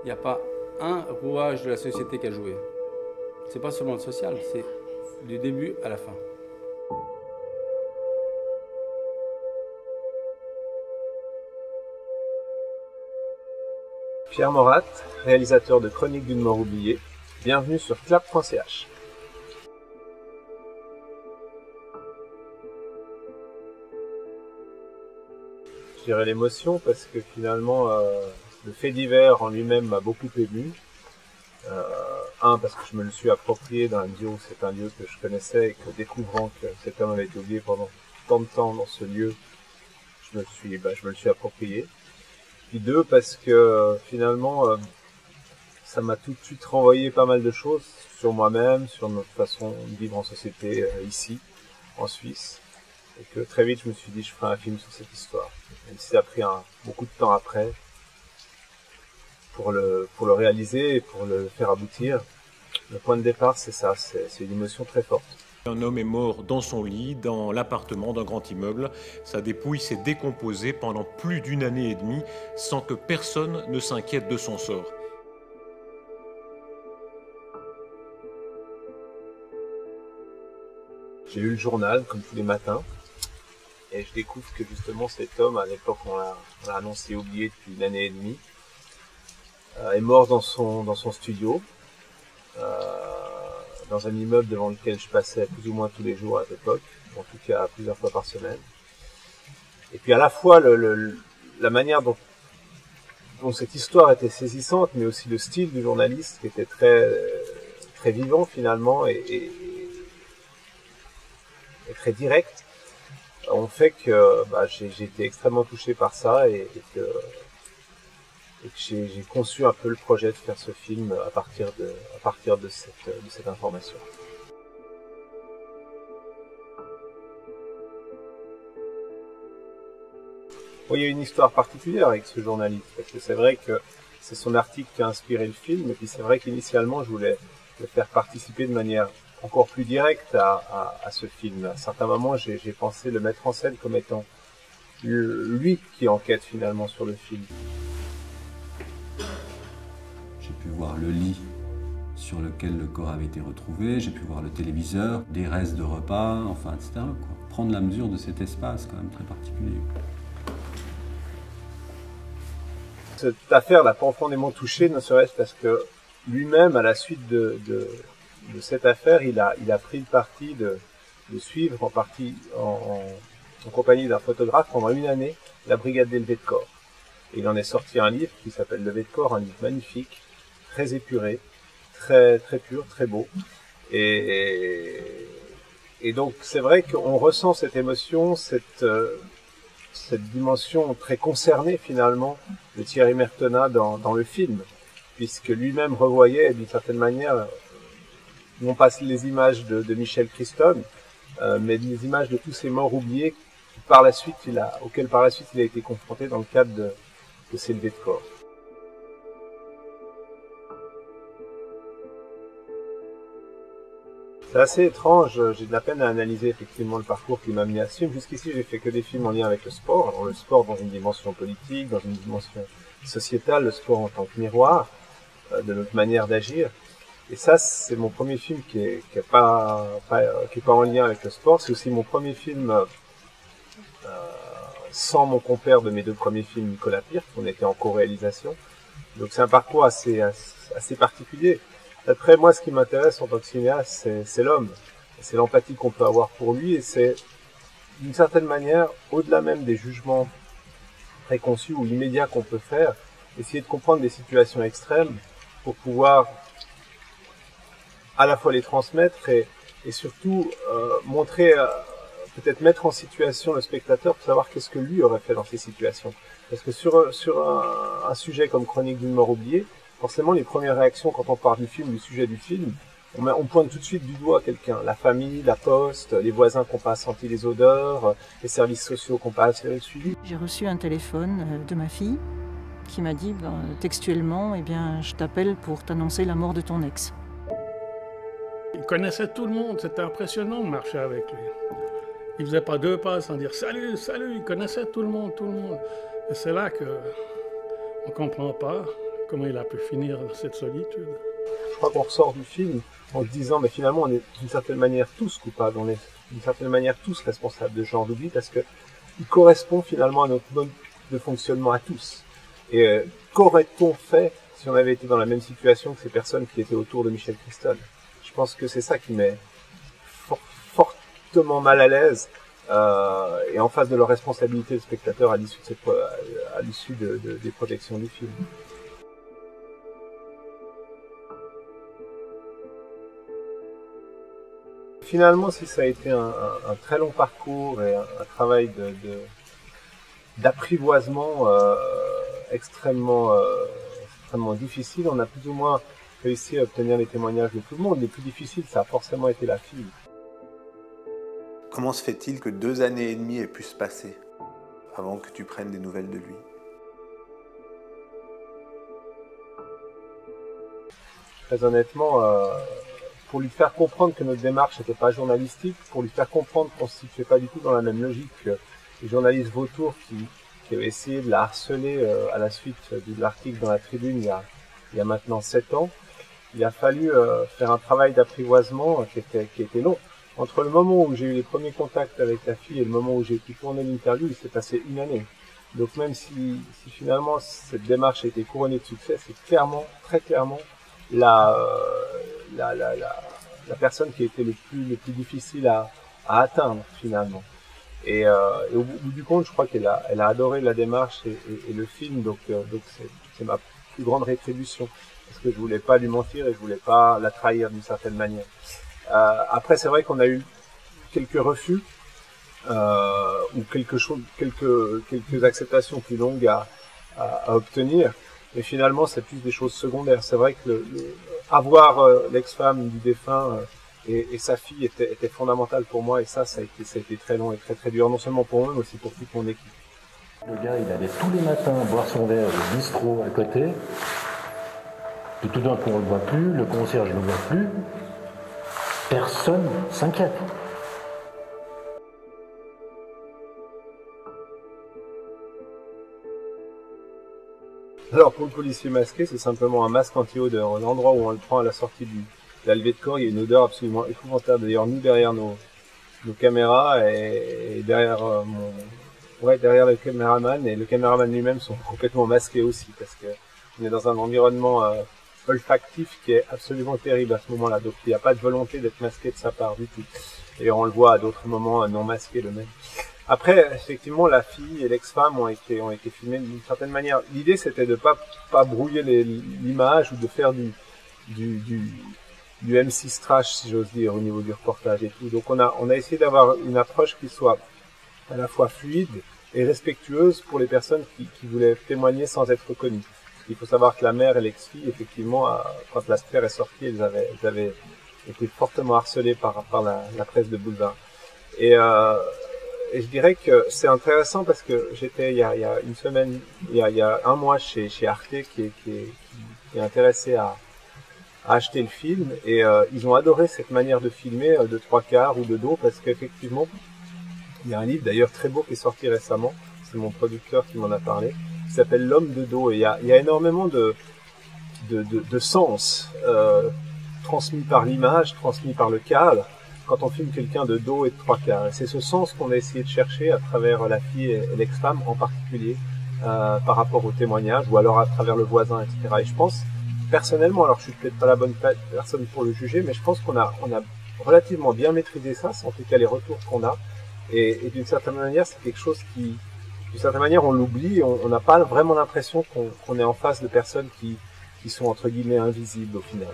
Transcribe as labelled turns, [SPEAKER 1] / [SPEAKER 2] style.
[SPEAKER 1] n'y a pas un rouage de la société qui a joué. C'est pas seulement le social, c'est du début à la fin.
[SPEAKER 2] Pierre Morat, réalisateur de Chroniques d'une mort oubliée. Bienvenue sur clap.ch. Je dirais l'émotion parce que finalement le fait divers en lui-même m'a beaucoup ému. Parce que je me le suis approprié dans la mesure où c'est un lieu que je connaissais et que découvrant que cet homme avait été oublié pendant tant de temps dans ce lieu, je me le suis approprié. Puis deux, parce que finalement ça m'a tout de suite renvoyé pas mal de choses sur moi-même, sur notre façon de vivre en société ici, en Suisse. Et que très vite je me suis dit je ferai un film sur cette histoire. Même si ça a pris beaucoup de temps après pour le réaliser et pour le faire aboutir. Le point de départ c'est ça, c'est une émotion très forte.
[SPEAKER 3] Un homme est mort dans son lit, dans l'appartement d'un grand immeuble. Sa dépouille s'est décomposée pendant plus d'une année et demie sans que personne ne s'inquiète de son sort.
[SPEAKER 2] J'ai lu le journal comme tous les matins et je découvre que justement cet homme, à l'époque on l'a annoncé oublié depuis une année et demie, est mort dans son studio, dans un immeuble devant lequel je passais plus ou moins tous les jours à l'époque, en tout cas plusieurs fois par semaine. Et puis à la fois la manière dont cette histoire était saisissante, mais aussi le style du journaliste qui était très très vivant finalement et très direct, ont fait que j'ai été extrêmement touché par ça et que j'ai conçu un peu le projet de faire ce film à partir de cette information. Bon, il y a une histoire particulière avec ce journaliste, parce que c'est vrai que c'est son article qui a inspiré le film, et puis c'est vrai qu'initialement je voulais le faire participer de manière encore plus directe à ce film. À certains moments, j'ai pensé le mettre en scène comme étant lui qui enquête finalement sur le film.
[SPEAKER 4] J'ai pu voir le lit sur lequel le corps avait été retrouvé, j'ai pu voir le téléviseur, des restes de repas, enfin, etc. quoi. Prendre la mesure de cet espace quand même très particulier.
[SPEAKER 2] Cette affaire l'a profondément touché, ne serait-ce parce que lui-même, à la suite de cette affaire, il a pris le parti de suivre en compagnie d'un photographe pendant une année la brigade des levées de corps. Et il en est sorti un livre qui s'appelle Levées de corps, un livre magnifique, très épuré, très très pur, très beau. Et donc c'est vrai qu'on ressent cette émotion, cette dimension très concernée finalement de Thierry Mertena dans le film, puisque lui-même revoyait d'une certaine manière non pas les images de Michel Christon, mais les images de tous ces morts oubliés auxquels par la suite il a été confronté dans le cadre de ces levées de corps. C'est assez étrange, j'ai de la peine à analyser effectivement le parcours qui m'a amené à ce film. Jusqu'ici, j'ai fait que des films en lien avec le sport. Alors le sport dans une dimension politique, dans une dimension sociétale, le sport en tant que miroir de notre manière d'agir. Et ça, c'est mon premier film qui est pas en lien avec le sport. C'est aussi mon premier film sans mon compère de mes deux premiers films, Nicolas Pirc, on était en co-réalisation. Donc c'est un parcours assez particulier. Après, moi, ce qui m'intéresse en tant que cinéaste, c'est l'homme. C'est l'empathie qu'on peut avoir pour lui, et c'est, d'une certaine manière, au-delà même des jugements préconçus ou immédiats qu'on peut faire, essayer de comprendre des situations extrêmes pour pouvoir à la fois les transmettre et surtout montrer, peut-être mettre en situation le spectateur pour savoir qu'est-ce que lui aurait fait dans ces situations. Parce que sur un sujet comme Chronique d'une mort oubliée, forcément, les premières réactions quand on parle du film, du sujet du film, on pointe tout de suite du doigt quelqu'un. La famille, la poste, les voisins qui n'ont pas senti les odeurs, les services sociaux qui n'ont pas assuré le suivi.
[SPEAKER 5] J'ai reçu un téléphone de ma fille qui m'a dit textuellement, eh bien, je t'appelle pour t'annoncer la mort de ton ex.
[SPEAKER 6] Il connaissait tout le monde, c'était impressionnant de marcher avec lui. Il faisait pas deux pas sans dire salut, salut, il connaissait tout le monde, tout le monde. Et c'est là que on comprend pas comment il a pu finir dans cette solitude.
[SPEAKER 2] Je crois qu'on ressort du film en se disant, mais finalement, on est d'une certaine manière tous coupables, on est d'une certaine manière tous responsables de ce genre d'oubli, parce que il correspond finalement à notre mode de fonctionnement à tous. Et qu'aurait-on fait si on avait été dans la même situation que ces personnes qui étaient autour de Michel Christol? Je pense que c'est ça qui met fortement mal à l'aise et en face de leur responsabilité de spectateur à l'issue des projections du film. Finalement, si ça a été un très long parcours et un travail d'apprivoisement extrêmement difficile, on a plus ou moins réussi à obtenir les témoignages de tout le monde. Les plus difficiles, ça a forcément été la fille.
[SPEAKER 7] Comment se fait-il que 2 années et demie aient pu se passer avant que tu prennes des nouvelles de lui?
[SPEAKER 2] Très honnêtement, pour lui faire comprendre que notre démarche n'était pas journalistique, pour lui faire comprendre qu'on ne se situait pas du tout dans la même logique que les journalistes vautours qui avaient essayé de la harceler à la suite de l'article dans la Tribune il y a maintenant 7 ans, il a fallu faire un travail d'apprivoisement qui était long. Entre le moment où j'ai eu les premiers contacts avec la fille et le moment où j'ai pu tourner l'interview, il s'est passé 1 année. Donc même si finalement cette démarche a été couronnée de succès, c'est clairement, très clairement, la personne qui a été le plus difficile à atteindre finalement. Et au bout du compte, je crois qu'elle a adoré la démarche et le film, donc c'est ma plus grande rétribution, parce que je voulais pas lui mentir et je voulais pas la trahir d'une certaine manière. Après, c'est vrai qu'on a eu quelques refus ou quelques acceptations plus longues à obtenir, mais finalement c'est plus des choses secondaires. C'est vrai que avoir l'ex-femme du défunt et sa fille était fondamental pour moi, et ça a été très long et très très dur, non seulement pour moi mais aussi pour toute mon équipe.
[SPEAKER 8] Le gars, il allait tous les matins boire son verre au bistrot à côté, puis tout d'un coup on le voit plus, le concierge ne le voit plus, personne s'inquiète.
[SPEAKER 2] Alors pour le policier masqué, c'est simplement un masque anti-odeur. L'endroit où on le prend à la sortie de la levée de corps, il y a une odeur absolument épouvantable. D'ailleurs, nous, derrière nos caméras et derrière derrière le caméraman, et le caméraman lui-même sont complètement masqués aussi, parce que on est dans un environnement olfactif qui est absolument terrible à ce moment-là. Donc il n'y a pas de volonté d'être masqué de sa part du tout. Et on le voit à d'autres moments non masqués le même. Après, effectivement, la fille et l'ex-femme ont été filmées d'une certaine manière. L'idée, c'était de pas brouiller l'image ou de faire du M6 trash, si j'ose dire, au niveau du reportage et tout. Donc on a essayé d'avoir une approche qui soit à la fois fluide et respectueuse pour les personnes qui voulaient témoigner sans être reconnues. Il faut savoir que la mère et l'ex-fille, effectivement, quand l'affaire est sortie, elles avaient été fortement harcelées par la presse de boulevard. Et je dirais que c'est intéressant parce que j'étais il y a une semaine, il y a un mois chez Arte qui est intéressé à acheter le film, et ils ont adoré cette manière de filmer de 3/4 ou de dos, parce qu'effectivement il y a un livre d'ailleurs très beau qui est sorti récemment, c'est mon producteur qui m'en a parlé, qui s'appelle L'homme de dos, et il y a énormément de sens transmis par l'image, transmis par le cadre, quand on filme quelqu'un de dos et de 3/4. C'est ce sens qu'on a essayé de chercher à travers la fille et l'ex-femme en particulier, par rapport au témoignage, ou alors à travers le voisin, etc. Et je pense, personnellement, alors je suis peut-être pas la bonne personne pour le juger, mais je pense qu'on a relativement bien maîtrisé ça, c'est en tout cas les retours qu'on a, et d'une certaine manière, c'est quelque chose qui, d'une certaine manière, on l'oublie, on n'a pas vraiment l'impression qu'on est en face de personnes qui sont entre guillemets invisibles au final.